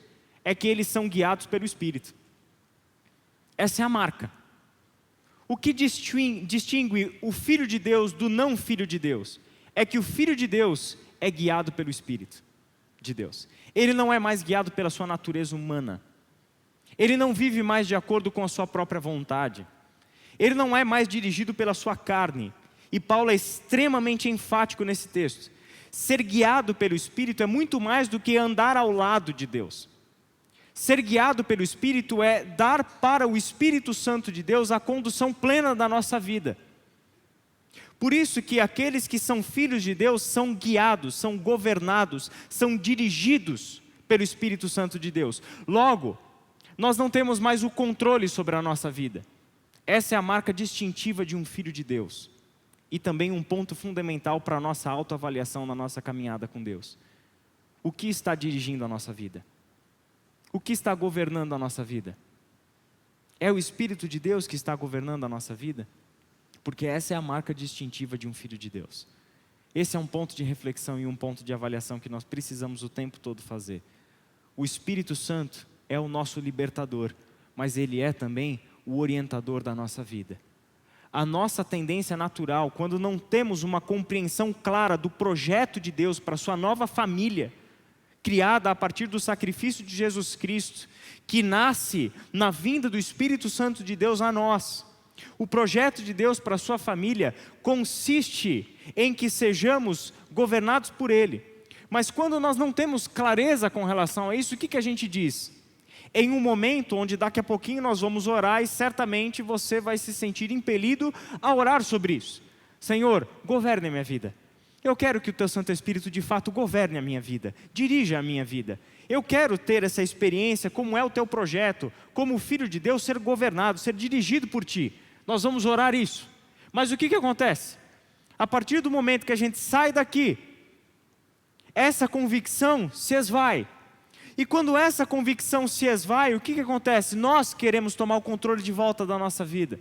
[SPEAKER 1] é que eles são guiados pelo Espírito. Essa é a marca. O que distingue o filho de Deus do não filho de Deus é que o filho de Deus é guiado pelo Espírito de Deus. Ele não é mais guiado pela sua natureza humana. Ele não vive mais de acordo com a sua própria vontade. Ele não é mais dirigido pela sua carne. E Paulo é extremamente enfático nesse texto. Ser guiado pelo Espírito é muito mais do que andar ao lado de Deus. Ser guiado pelo Espírito é dar para o Espírito Santo de Deus a condução plena da nossa vida. Por isso que aqueles que são filhos de Deus são guiados, são governados, são dirigidos pelo Espírito Santo de Deus. Logo, nós não temos mais o controle sobre a nossa vida. Essa é a marca distintiva de um filho de Deus. E também um ponto fundamental para a nossa autoavaliação na nossa caminhada com Deus. O que está dirigindo a nossa vida? O que está governando a nossa vida? É o Espírito de Deus que está governando a nossa vida? Porque essa é a marca distintiva de um filho de Deus. Esse é um ponto de reflexão e um ponto de avaliação que nós precisamos o tempo todo fazer. O Espírito Santo é o nosso libertador, mas Ele é também o orientador da nossa vida. A nossa tendência natural, quando não temos uma compreensão clara do projeto de Deus para a sua nova família, criada a partir do sacrifício de Jesus Cristo, que nasce na vinda do Espírito Santo de Deus a nós. O projeto de Deus para a sua família consiste em que sejamos governados por Ele. Mas quando nós não temos clareza com relação a isso, o que a gente diz? Em um momento onde daqui a pouquinho nós vamos orar e certamente você vai se sentir impelido a orar sobre isso. Senhor, governe a minha vida. Eu quero que o Teu Santo Espírito de fato governe a minha vida, dirija a minha vida. Eu quero ter essa experiência, como é o Teu projeto, como filho de Deus, ser governado, ser dirigido por Ti. Nós vamos orar isso. Mas o que acontece? A partir do momento que a gente sai daqui, essa convicção se esvai. E quando essa convicção se esvai, o que acontece? Nós queremos tomar o controle de volta da nossa vida.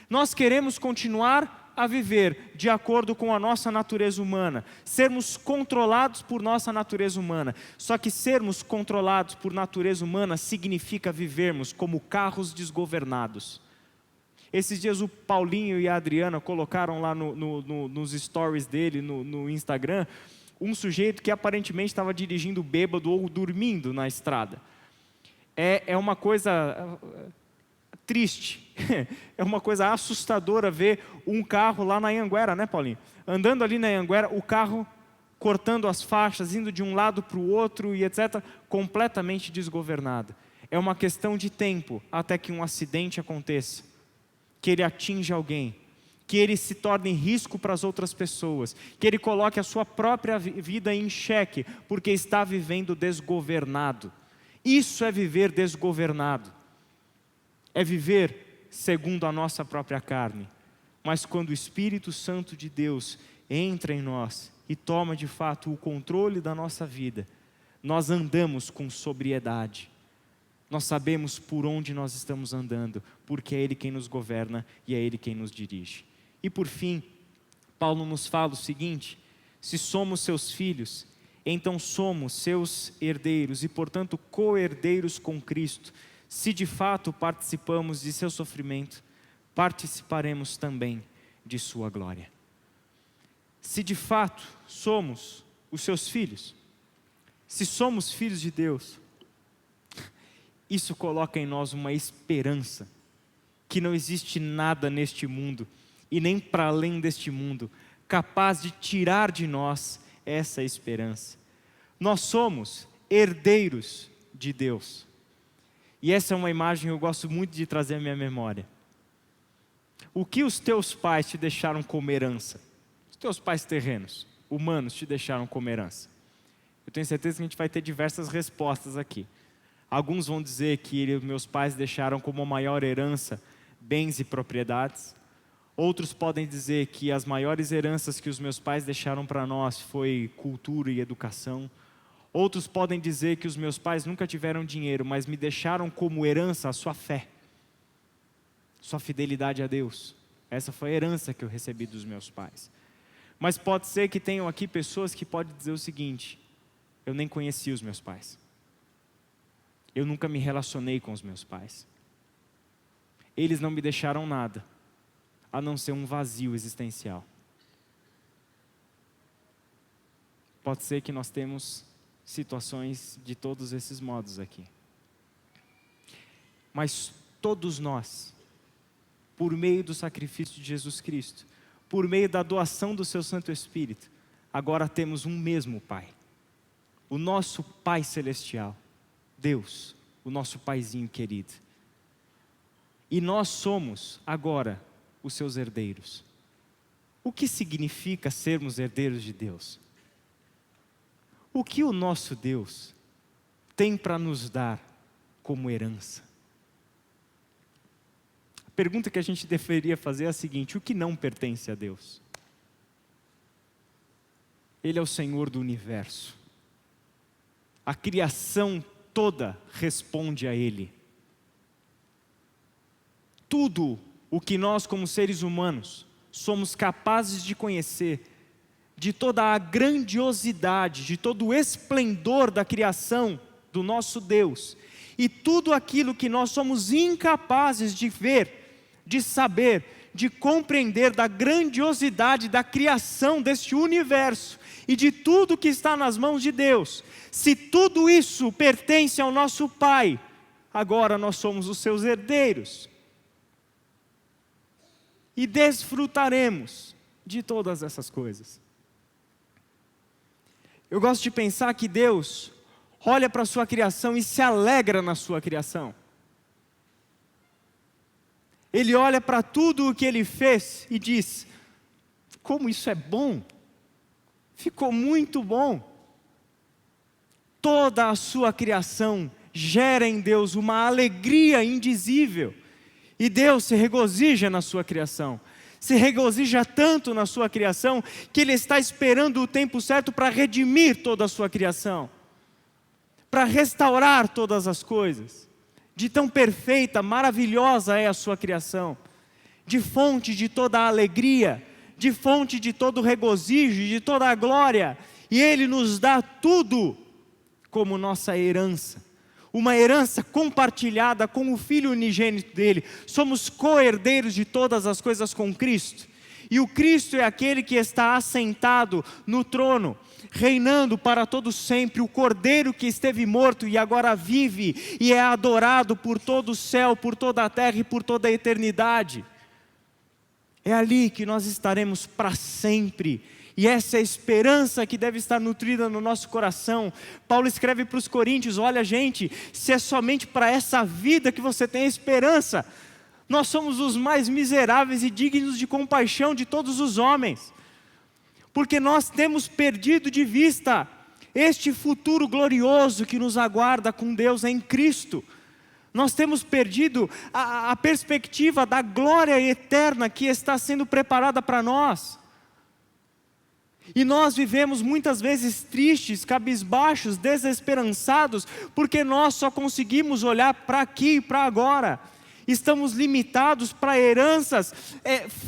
[SPEAKER 1] Nós queremos continuar a viver de acordo com a nossa natureza humana, sermos controlados por nossa natureza humana. Só que sermos controlados por natureza humana significa vivermos como carros desgovernados. Esses dias o Paulinho e a Adriana colocaram lá nos stories dele, no Instagram, um sujeito que aparentemente estava dirigindo bêbado ou dormindo na estrada. É uma coisa triste, é uma coisa assustadora ver um carro lá na Anhanguera, né, Paulinho? Andando ali na Anhanguera, o carro cortando as faixas, indo de um lado para o outro e etc., completamente desgovernado. É uma questão de tempo até que um acidente aconteça, que ele atinja alguém, que ele se torne risco para as outras pessoas, que ele coloque a sua própria vida em xeque, porque está vivendo desgovernado. Isso é viver desgovernado. É viver segundo a nossa própria carne. Mas quando o Espírito Santo de Deus entra em nós e toma de fato o controle da nossa vida, nós andamos com sobriedade. Nós sabemos por onde nós estamos andando, porque é Ele quem nos governa e é Ele quem nos dirige. E por fim, Paulo nos fala o seguinte: se somos seus filhos, então somos seus herdeiros e portanto co-herdeiros com Cristo. Se de fato participamos de seu sofrimento, participaremos também de sua glória. Se de fato somos os seus filhos, se somos filhos de Deus, isso coloca em nós uma esperança, que não existe nada neste mundo, e nem para além deste mundo, capaz de tirar de nós essa esperança. Nós somos herdeiros de Deus. E essa é uma imagem que eu gosto muito de trazer à minha memória. O que os teus pais te deixaram como herança? Os teus pais terrenos, humanos, te deixaram como herança? Eu tenho certeza que a gente vai ter diversas respostas aqui. Alguns vão dizer que meus pais deixaram como a maior herança bens e propriedades. Outros podem dizer que as maiores heranças que os meus pais deixaram para nós foi cultura e educação. Outros podem dizer que os meus pais nunca tiveram dinheiro, mas me deixaram como herança a sua fé, sua fidelidade a Deus. Essa foi a herança que eu recebi dos meus pais. Mas pode ser que tenham aqui pessoas que podem dizer o seguinte: eu nem conheci os meus pais. Eu nunca me relacionei com os meus pais. Eles não me deixaram nada, a não ser um vazio existencial. Pode ser que nós temos situações de todos esses modos aqui. Mas todos nós, por meio do sacrifício de Jesus Cristo, por meio da doação do seu Santo Espírito, agora temos um mesmo Pai. O nosso Pai Celestial, Deus, o nosso Paizinho querido. E nós somos agora os seus herdeiros. O que significa sermos herdeiros de Deus? O que o nosso Deus tem para nos dar como herança? A pergunta que a gente deveria fazer é a seguinte: o que não pertence a Deus? Ele é o Senhor do universo. A criação toda responde a Ele. Tudo o que nós como seres humanos somos capazes de conhecer, de toda a grandiosidade, de todo o esplendor da criação do nosso Deus, e tudo aquilo que nós somos incapazes de ver, de saber, de compreender da grandiosidade da criação deste universo, e de tudo que está nas mãos de Deus. Se tudo isso pertence ao nosso Pai, agora nós somos os seus herdeiros. E desfrutaremos de todas essas coisas. Eu gosto de pensar que Deus olha para a sua criação e se alegra na sua criação. Ele olha para tudo o que Ele fez e diz: como isso é bom, ficou muito bom. Toda a sua criação gera em Deus uma alegria indizível, e Deus se regozija na sua criação, se regozija tanto na sua criação, que Ele está esperando o tempo certo para redimir toda a sua criação, para restaurar todas as coisas. De tão perfeita, maravilhosa é a sua criação, de fonte de toda a alegria, de fonte de todo o regozijo, de toda a glória, e Ele nos dá tudo como nossa herança, uma herança compartilhada com o Filho unigênito dEle. Somos co-herdeiros de todas as coisas com Cristo, e o Cristo é aquele que está assentado no trono, reinando para todo sempre, o Cordeiro que esteve morto e agora vive, e é adorado por todo o céu, por toda a terra e por toda a eternidade. É ali que nós estaremos para sempre, e essa é a esperança que deve estar nutrida no nosso coração. Paulo escreve para os Coríntios: olha gente, se é somente para essa vida que você tem esperança, nós somos os mais miseráveis e dignos de compaixão de todos os homens, porque nós temos perdido de vista este futuro glorioso que nos aguarda com Deus em Cristo. Nós temos perdido a perspectiva da glória eterna que está sendo preparada para nós. E nós vivemos muitas vezes tristes, cabisbaixos, desesperançados, porque nós só conseguimos olhar para aqui e para agora. Estamos limitados para heranças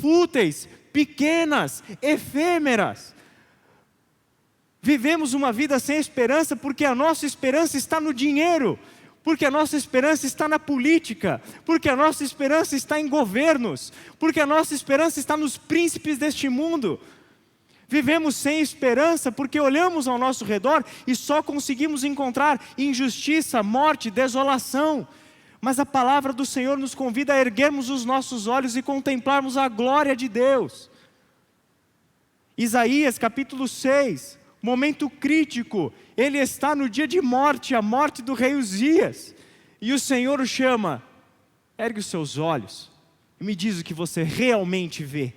[SPEAKER 1] fúteis, pequenas, efêmeras. Vivemos uma vida sem esperança porque a nossa esperança está no dinheiro, porque a nossa esperança está na política, porque a nossa esperança está em governos, porque a nossa esperança está nos príncipes deste mundo. Vivemos sem esperança porque olhamos ao nosso redor e só conseguimos encontrar injustiça, morte, desolação. Mas a palavra do Senhor nos convida a erguermos os nossos olhos e contemplarmos a glória de Deus. Isaías capítulo 6, momento crítico, ele está no dia de morte, a morte do rei Uzias, e o Senhor o chama: ergue os seus olhos e me diz o que você realmente vê.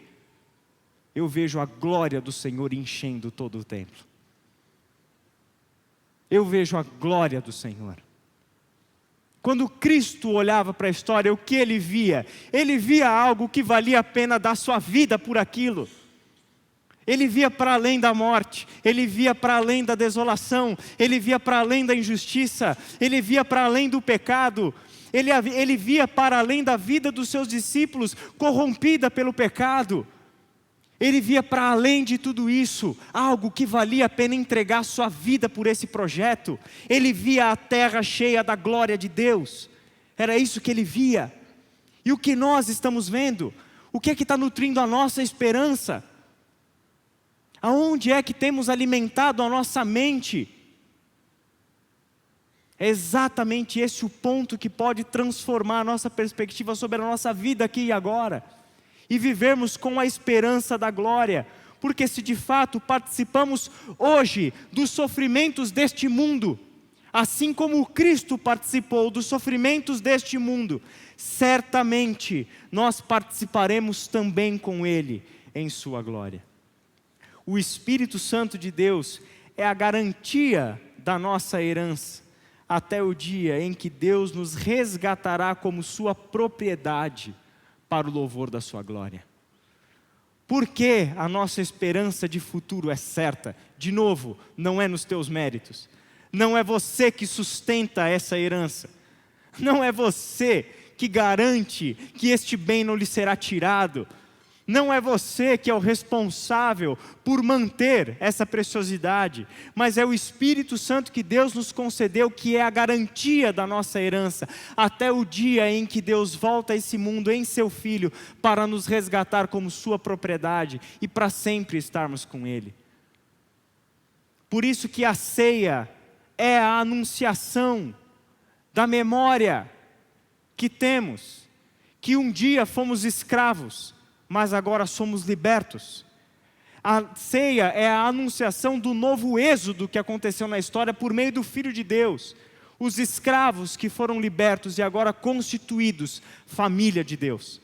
[SPEAKER 1] Eu vejo a glória do Senhor enchendo todo o templo. Eu vejo a glória do Senhor. Quando Cristo olhava para a história, o que Ele via? Ele via algo que valia a pena dar sua vida por aquilo. Ele via para além da morte, Ele via para além da desolação, Ele via para além da injustiça, Ele via para além do pecado, Ele via para além da vida dos seus discípulos corrompida pelo pecado. Ele via para além de tudo isso, algo que valia a pena entregar sua vida por esse projeto. Ele via a terra cheia da glória de Deus, era isso que ele via. E o que nós estamos vendo? O que é que está nutrindo a nossa esperança? Aonde é que temos alimentado a nossa mente? É exatamente esse o ponto que pode transformar a nossa perspectiva sobre a nossa vida aqui e agora, e vivermos com a esperança da glória, porque se de fato participamos hoje dos sofrimentos deste mundo, assim como Cristo participou dos sofrimentos deste mundo, certamente nós participaremos também com Ele em sua glória. O Espírito Santo de Deus é a garantia da nossa herança, até o dia em que Deus nos resgatará como sua propriedade, para o louvor da sua glória. Porque a nossa esperança de futuro é certa. De novo, não é nos teus méritos. Não é você que sustenta essa herança. Não é você que garante que este bem não lhe será tirado. Não é você que é o responsável por manter essa preciosidade, mas é o Espírito Santo que Deus nos concedeu, que é a garantia da nossa herança, até o dia em que Deus volta a esse mundo em seu Filho, para nos resgatar como sua propriedade, e para sempre estarmos com Ele. Por isso que a ceia é a anunciação da memória que temos, que um dia fomos escravos, mas agora somos libertos. A ceia é a anunciação do novo êxodo que aconteceu na história por meio do Filho de Deus. Os escravos que foram libertos e agora constituídos família de Deus.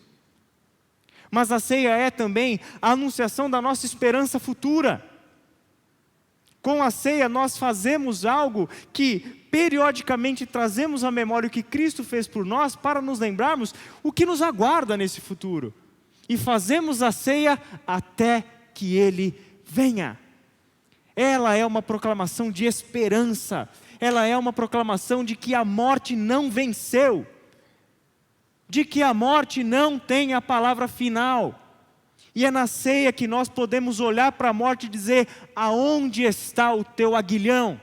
[SPEAKER 1] Mas a ceia é também a anunciação da nossa esperança futura. Com a ceia nós fazemos algo que periodicamente trazemos à memória o que Cristo fez por nós para nos lembrarmos o que nos aguarda nesse futuro. E fazemos a ceia até que Ele venha. Ela é uma proclamação de esperança. Ela é uma proclamação de que a morte não venceu. De que a morte não tem a palavra final. E é na ceia que nós podemos olhar para a morte e dizer: aonde está o teu aguilhão?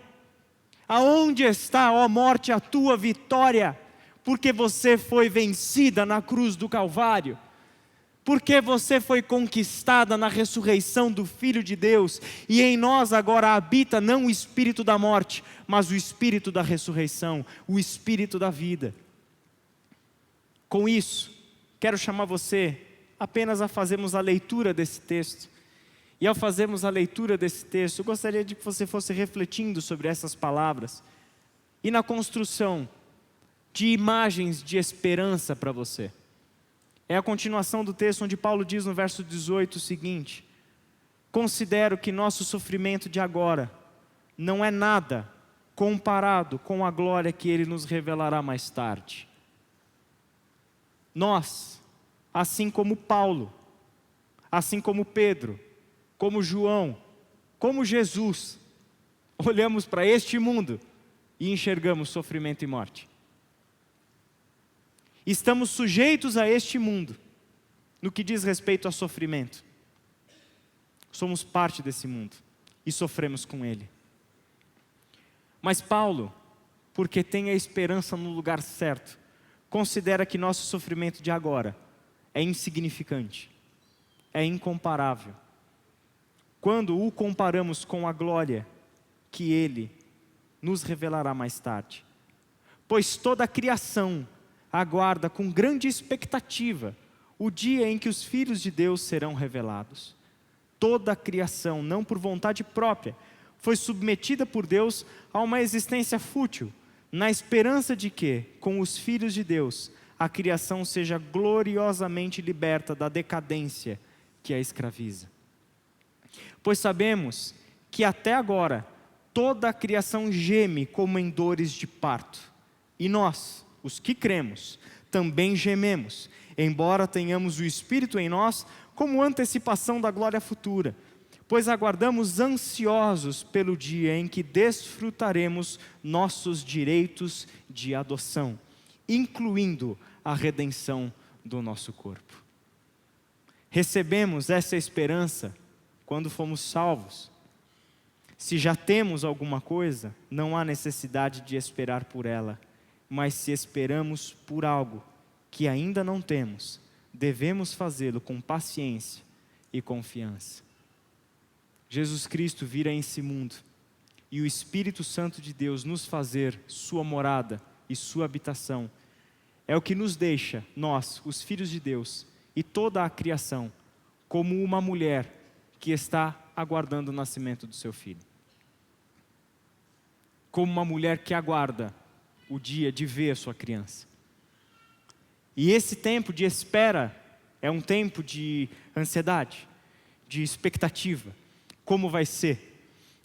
[SPEAKER 1] Aonde está, ó morte, a tua vitória? Porque você foi vencida na cruz do Calvário. Porque você foi conquistada na ressurreição do Filho de Deus, e em nós agora habita não o espírito da morte, mas o espírito da ressurreição, o espírito da vida. Com isso, quero chamar você apenas a fazermos a leitura desse texto. E ao fazermos a leitura desse texto, eu gostaria de que você fosse refletindo sobre essas palavras, e na construção de imagens de esperança para você. É a continuação do texto onde Paulo diz no verso 18 o seguinte: considero que nosso sofrimento de agora não é nada comparado com a glória que Ele nos revelará mais tarde. Nós, assim como Paulo, assim como Pedro, como João, como Jesus, olhamos para este mundo e enxergamos sofrimento e morte. Estamos sujeitos a este mundo, no que diz respeito a sofrimento. Somos parte desse mundo e sofremos com ele. Mas Paulo, porque tem a esperança no lugar certo, considera que nosso sofrimento de agora é insignificante, é incomparável, quando o comparamos com a glória que Ele nos revelará mais tarde. Pois toda a criação aguarda com grande expectativa o dia em que os filhos de Deus serão revelados. Toda a criação, não por vontade própria, foi submetida por Deus a uma existência fútil, na esperança de que, com os filhos de Deus, a criação seja gloriosamente liberta da decadência que a escraviza. Pois sabemos que até agora toda a criação geme como em dores de parto, e nós, os que cremos, também gememos, embora tenhamos o Espírito em nós como antecipação da glória futura, pois aguardamos ansiosos pelo dia em que desfrutaremos nossos direitos de adoção, incluindo a redenção do nosso corpo. Recebemos essa esperança quando fomos salvos. Se já temos alguma coisa, não há necessidade de esperar por ela, mas se esperamos por algo que ainda não temos, devemos fazê-lo com paciência e confiança. Jesus Cristo vir a esse mundo e o Espírito Santo de Deus nos fazer sua morada e sua habitação, é o que nos deixa, nós, os filhos de Deus, e toda a criação, como uma mulher que está aguardando o nascimento do seu filho. Como uma mulher que aguarda o dia de ver a sua criança. E esse tempo de espera é um tempo de ansiedade, de expectativa. Como vai ser?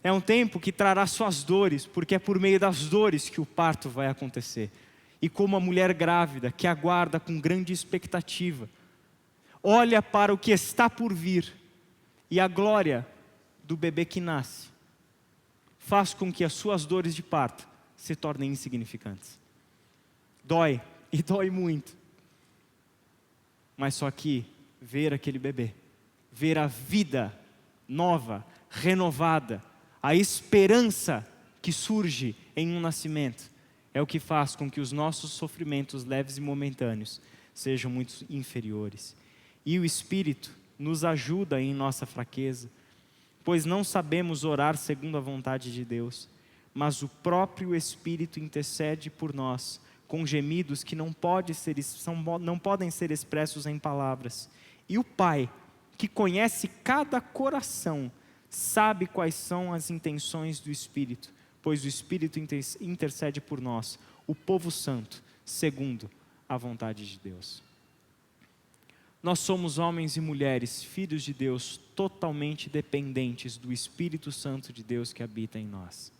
[SPEAKER 1] É um tempo que trará suas dores, porque é por meio das dores que o parto vai acontecer. E como a mulher grávida que aguarda com grande expectativa, olha para o que está por vir, e a glória do bebê que nasce faz com que as suas dores de parto se tornem insignificantes. Dói, e dói muito. Mas só que ver aquele bebê, ver a vida nova, renovada, a esperança que surge em um nascimento, é o que faz com que os nossos sofrimentos leves e momentâneos sejam muito inferiores. E o Espírito nos ajuda em nossa fraqueza, pois não sabemos orar segundo a vontade de Deus, mas o próprio Espírito intercede por nós, com gemidos que não podem ser expressos em palavras. E o Pai, que conhece cada coração, sabe quais são as intenções do Espírito, pois o Espírito intercede por nós, o povo santo, segundo a vontade de Deus. Nós somos homens e mulheres, filhos de Deus, totalmente dependentes do Espírito Santo de Deus que habita em nós.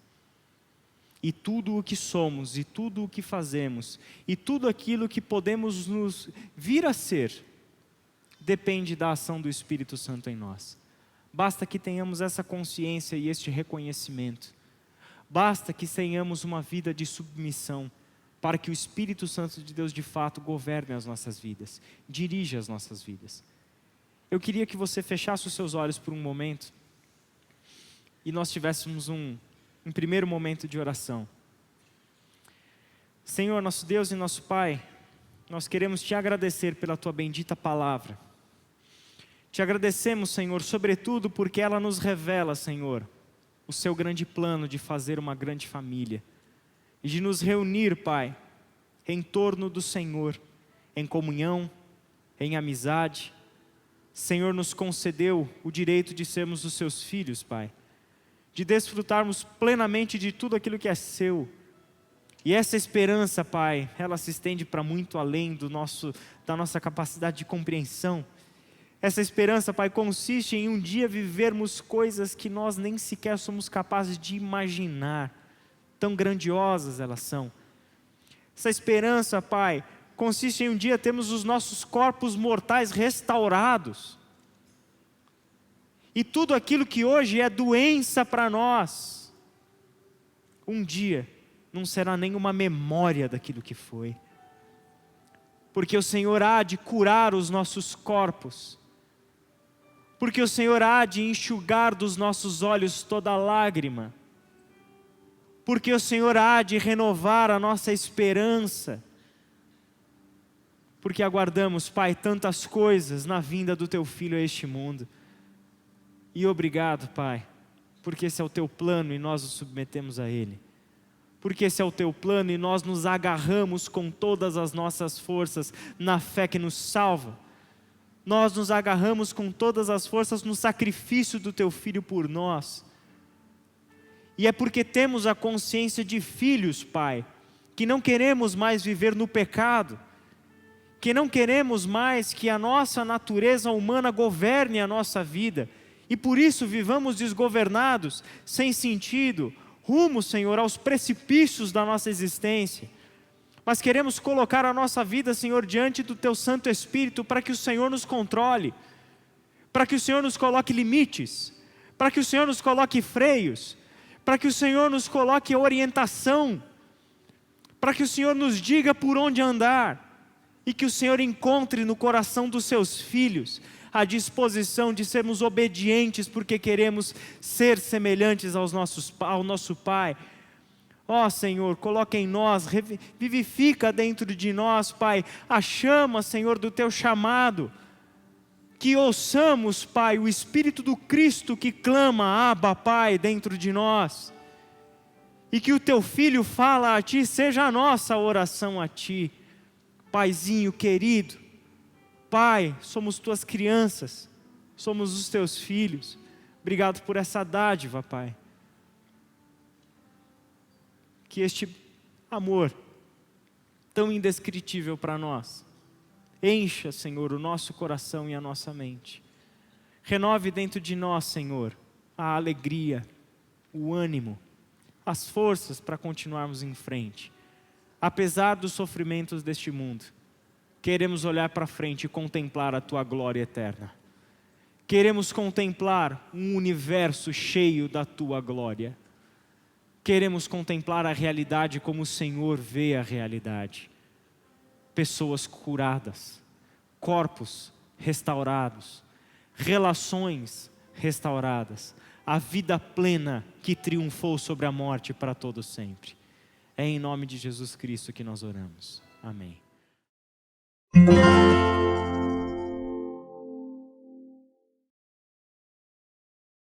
[SPEAKER 1] E tudo o que somos, e tudo o que fazemos, e tudo aquilo que podemos nos vir a ser, depende da ação do Espírito Santo em nós. Basta que tenhamos essa consciência e este reconhecimento. Basta que tenhamos uma vida de submissão, para que o Espírito Santo de Deus de fato governe as nossas vidas, dirija as nossas vidas. Eu queria que você fechasse os seus olhos por um momento, e nós tivéssemos um primeiro momento de oração. Senhor, nosso Deus e nosso Pai, nós queremos Te agradecer pela Tua bendita palavra. Te agradecemos, Senhor, sobretudo porque ela nos revela, Senhor, o Seu grande plano de fazer uma grande família e de nos reunir, Pai, em torno do Senhor, em comunhão, em amizade. Senhor, nos concedeu o direito de sermos os Seus filhos, Pai, de desfrutarmos plenamente de tudo aquilo que é Seu. E essa esperança, Pai, ela se estende para muito além da nossa capacidade de compreensão. Essa esperança, Pai, consiste em um dia vivermos coisas que nós nem sequer somos capazes de imaginar, tão grandiosas elas são. Essa esperança, Pai, consiste em um dia termos os nossos corpos mortais restaurados. E tudo aquilo que hoje é doença para nós, um dia não será nenhuma memória daquilo que foi. Porque o Senhor há de curar os nossos corpos. Porque o Senhor há de enxugar dos nossos olhos toda lágrima. Porque o Senhor há de renovar a nossa esperança. Porque aguardamos, Pai, tantas coisas na vinda do Teu Filho a este mundo. E obrigado, Pai, porque esse é o Teu plano e nós nos submetemos a Ele. Porque esse é o Teu plano e nós nos agarramos com todas as nossas forças na fé que nos salva. Nós nos agarramos com todas as forças no sacrifício do Teu Filho por nós. E é porque temos a consciência de filhos, Pai, que não queremos mais viver no pecado, que não queremos mais que a nossa natureza humana governe a nossa vida, e por isso vivamos desgovernados, sem sentido, rumo, Senhor, aos precipícios da nossa existência. Mas queremos colocar a nossa vida, Senhor, diante do Teu Santo Espírito, para que o Senhor nos controle, para que o Senhor nos coloque limites, para que o Senhor nos coloque freios, para que o Senhor nos coloque orientação, para que o Senhor nos diga por onde andar, e que o Senhor encontre no coração dos Seus filhos a disposição de sermos obedientes, porque queremos ser semelhantes ao nosso Pai. Ó Senhor, coloca em nós, vivifica dentro de nós, Pai, a chama, Senhor, do Teu chamado, que ouçamos, Pai, o Espírito do Cristo que clama, Abba, Pai, dentro de nós, e que o Teu Filho fala a Ti, seja a nossa oração a Ti. Paizinho querido, Pai, somos Tuas crianças, somos os Teus filhos, obrigado por essa dádiva, Pai. Que este amor tão indescritível para nós encha, Senhor, o nosso coração e a nossa mente. Renove dentro de nós, Senhor, a alegria, o ânimo, as forças para continuarmos em frente. Apesar dos sofrimentos deste mundo, queremos olhar para frente e contemplar a Tua glória eterna. Queremos contemplar um universo cheio da Tua glória. Queremos contemplar a realidade como o Senhor vê a realidade. Pessoas curadas, corpos restaurados, relações restauradas, a vida plena que triunfou sobre a morte para todo sempre. É em nome de Jesus Cristo que nós oramos. Amém.